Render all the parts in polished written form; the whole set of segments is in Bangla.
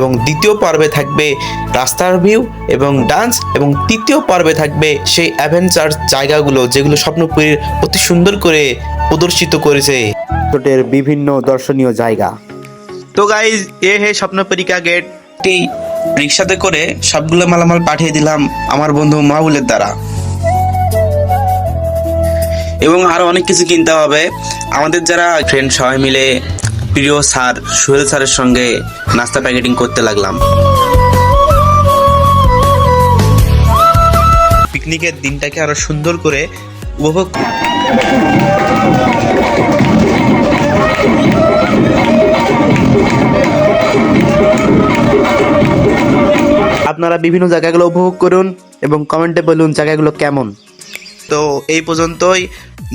এবং দ্বিতীয় পর্বে থাকবে রাস্তার ভিউ এবং ডান্স, এবং তৃতীয় পর্বে থাকবে সেই অ্যাডভেঞ্চার জায়গাগুলো যেগুলো স্বপ্নপুরীর অতি সুন্দর করে প্রদর্শিত করেছে ছোটের বিভিন্ন দর্শনীয় জায়গা। তো গাইজ, এ হে স্বপ্নপুরী কা গেট। রিক্সাতে করে সবগুলো মালামাল পাঠিয়ে দিলাম আমার বন্ধু মাহবুলের দ্বারা, এবং আরো অনেক কিছু কিনতে হবে। আমাদের যারা ফ্রেন্ড সবাই মিলে প্রিয় স্যার সোহেল স্যারের সঙ্গে নাস্তা প্যাকেটিং করতে লাগলাম। পিকনিকের দিনটাকে আরো সুন্দর করে উপভোগ। আপনারা বিভিন্ন জায়গাগুলো উপভোগ করুন এবং কমেন্টে বলুন জায়গাগুলো কেমন। তো এই পর্যন্তই,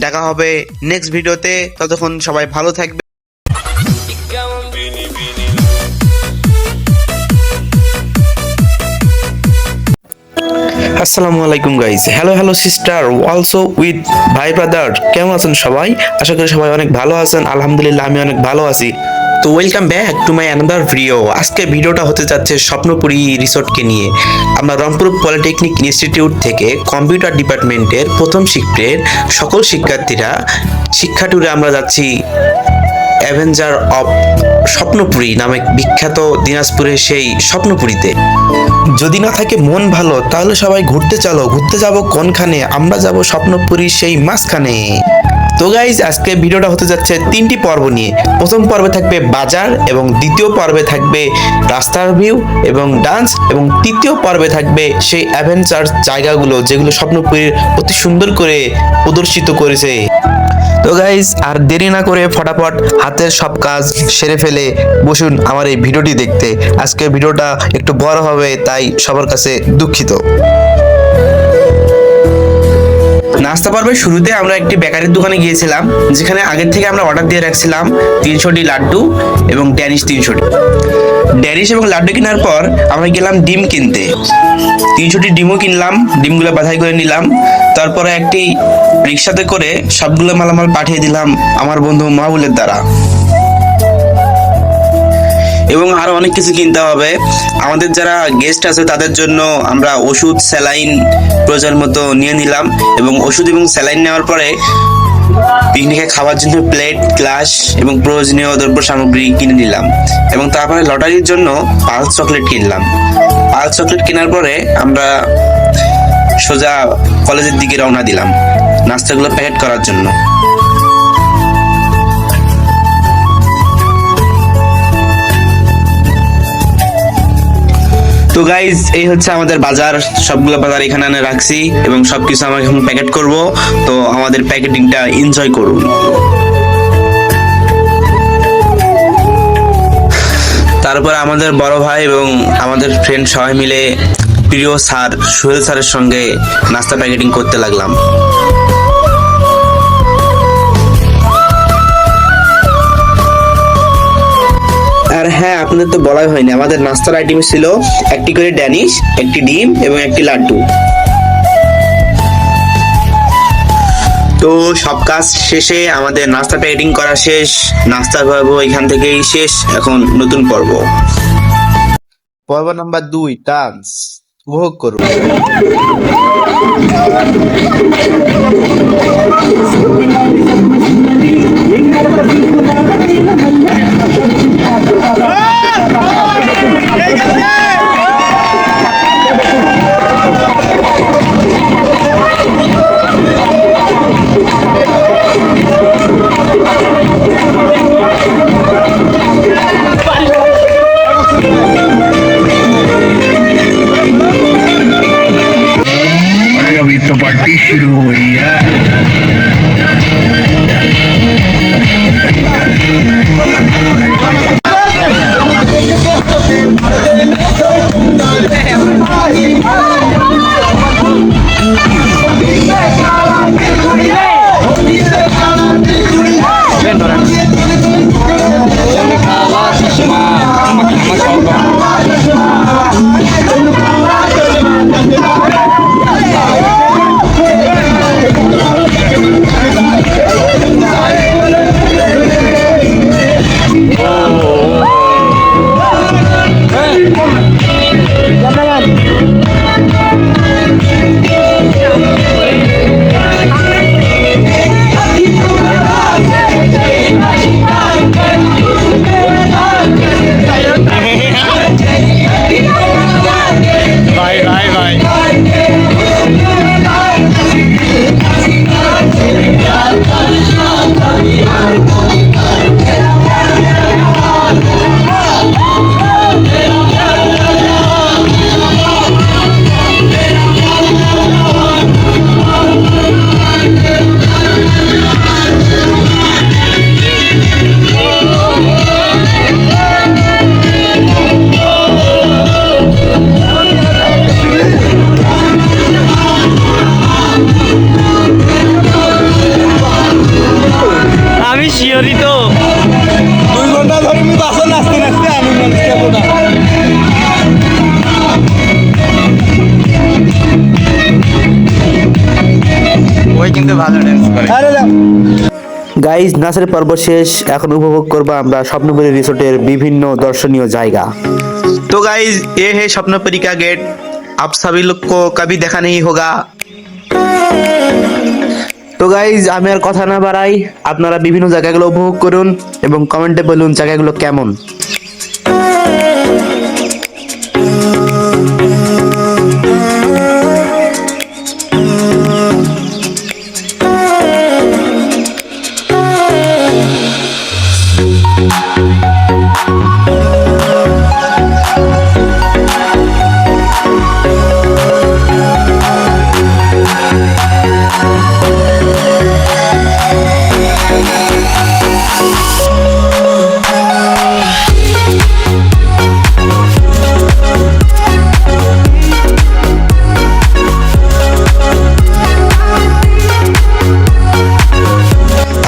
দেখা হবে নেক্সট ভিডিওতে। ততক্ষণ সবাই ভালো থাকবে। আসসালামু আলাইকুম guys, hello sister, also with ভাই ব্রাদার। কেমন আছেন সবাই? আশা করি সবাই অনেক ভালো আছেন। আলহামদুলিল্লাহ, আমি অনেক ভালো আছি। তো welcome back to my another video. আজকে ভিডিওটা হতে যাচ্ছে স্বপ্নপুরী রিসোর্টকে নিয়ে। আমরা রংপুর পলিটেকনিক ইনস্টিটিউট থেকে কম্পিউটার ডিপার্টমেন্টের প্রথম শিফটের সকল শিক্ষার্থীরা শিক্ষা ট্যুরে আমরা যাচ্ছি অ্যাভেঞ্জার অফ স্বপ্নপুরী নামে বিখ্যাত দিনাজপুরের সেই স্বপ্নপুরীতে। যদি না থাকে মন ভালো, তাহলে সবাই ঘুরতে চলো। ঘুরতে যাব কোনখানে? আমরা যাব স্বপ্নপুরীর সেই মাঝখানে। তো গাইজ, আজকে ভিডিওটা হতে যাচ্ছে তিনটি পর্ব নিয়ে। প্রথম পর্বে থাকবে বাজার, এবং দ্বিতীয় পর্বে থাকবে রাস্তার ভিউ এবং ডান্স, এবং তৃতীয় পর্বে থাকবে সেই অ্যাডভেঞ্চার জায়গাগুলো যেগুলো স্বপ্নপুরীর অতি সুন্দর করে প্রদর্শিত করেছে। তো গাইজ, আর দেরি না করে ফটাফট হাতের সব কাজ সেরে ফেলে বসুন আমার এই ভিডিওটি দেখতে। আজকে ভিডিওটা একটু বড় হবে, তাই সবার কাছে দুঃখিত। নাস্তা পর্বের শুরুতে আমরা একটি বেকারির দোকানে গিয়েছিলাম, যেখানে আগের থেকে আমরা অর্ডার দিয়ে রাখছিলাম 300টি লাড্ডু এবং ড্যানিশ 300টি। ড্যানিশ এবং লাড্ডু কেনার পর আমরা গেলাম ডিম কিনতে। 300টি ডিমও কিনলাম, ডিমগুলো বাছাই করে নিলাম। তারপরে একটি রিক্সাতে করে সবগুলো মালামাল পাঠিয়ে দিলাম আমার বন্ধু মাহবুলের দ্বারা, এবং আরো অনেক কিছু কিনতে হবে। আমাদের যারা গেস্ট আছে তাদের জন্য আমরা ওষুধ, স্যালাইন প্রয়োজন মতো নিয়ে নিলাম, এবং ওষুধ এবং স্যালাইন নেওয়ার পরে পিকনিকে খাওয়ার জন্য প্লেট, গ্লাস এবং প্রয়োজনীয় দ্রব্য সামগ্রী কিনে নিলাম, এবং তারপরে লটারির জন্য পালস চকলেট কিনলাম। পালস চকলেট কেনার পরে আমরা সোজা কলেজের দিকে রওনা দিলাম নাস্তাগুলো প্যাকেট করার জন্য। তো গাইজ, এই হচ্ছে আমাদের বাজার। সবগুলো বাজার এখানে এনে রাখছি এবং সবকিছু আমরা এখন প্যাকেট করব। তো আমাদের প্যাকেটিংটা এনজয় করুন। তারপর আমাদের বড় ভাই এবং আমাদের ফ্রেন্ড সবাই মিলে প্রিয় স্যার সোহেল স্যারের সঙ্গে নাস্তা প্যাকেটিং করতে লাগলাম। আর হ্যাঁ, আপনাদের তো বলাই হয়নি, আমাদের নাস্তার আইটেম ছিল একটি করে ড্যানিশ, একটি ডিম এবং একটি লাড্ডু। তো সব কাজ শেষে আমাদের নাস্তা প্যাকেটিং করা শেষ। নাস্তার পর্ব এখান থেকেই শেষ। এখন নতুন পর্ব, পর্ব নাম্বার 2, ডান্স। উপভোগ করুন। अभी तो पार्टी शुरू हुई है। গাইজ নাচের পর্ব শেষ, এখন উপভোগ করবো আমরা স্বপ্নপুরী রিসোর্টের বিভিন্ন দর্শনীয় জায়গা। तो गाइज ये है स्वप्नपुरी का गेट, आप सभी लोग को कभी देखा नहीं होगा। তো গাইজ আমি আর কথা না বাড়াই, আপনারা বিভিন্ন জায়গাগুলো উপভোগ করুন এবং কমেন্টে বলুন জায়গাগুলো কেমন।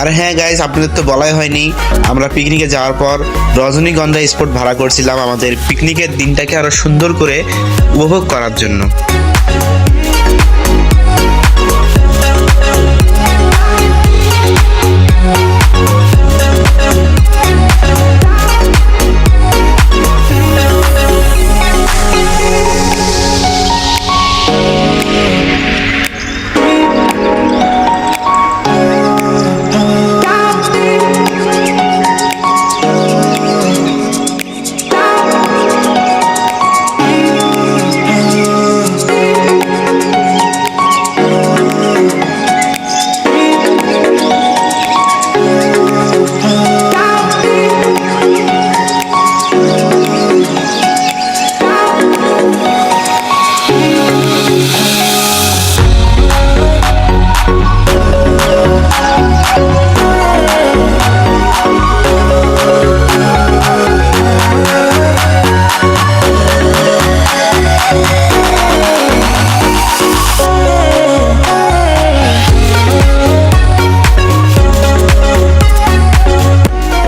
আর হ্যাঁ গাইস, আপনাদের তো বলাই হয়নি, আমরা পিকনিকে যাওয়ার পর রজনীগন্ধা স্পট ভাড়া করছিলাম আমাদের পিকনিকের দিনটাকে আরো সুন্দর করে উপভোগ করার জন্য।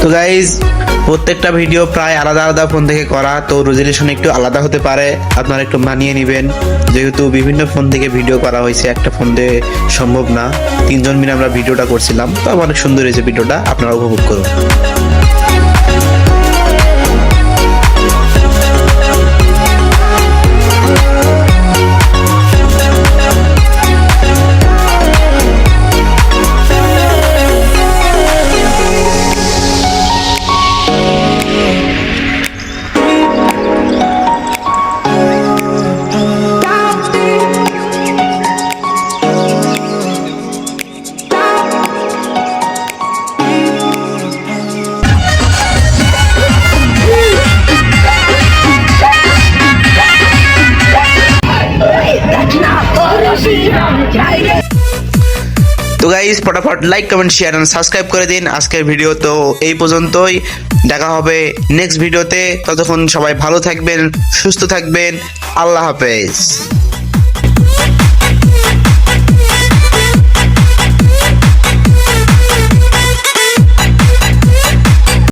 তো গাইজ প্রত্যেকটা ভিডিও প্রায় আলাদা আলাদা ফোন থেকে করা, তো রেজুলেশন একটু আলাদা হতে পারে, আপনারা একটু মানিয়ে নেবেন। যেহেতু বিভিন্ন ফোন থেকে ভিডিও করা হয়েছে, একটা ফোন দিয়ে সম্ভব না, 3 জন মিলে আমরা ভিডিওটা করছিলাম, তো অনেক সুন্দর হয়েছে ভিডিওটা, আপনারা উপভোগ করুন। তো গাইস ফটাফট like comment share and subscribe করে দিন। আজকের ভিডিও তো এই পর্যন্তই, দেখা হবে নেক্সট ভিডিওতে। ততক্ষণ সবাই ভালো থাকবেন, সুস্থ থাকবেন, আল্লাহ হাফেজ।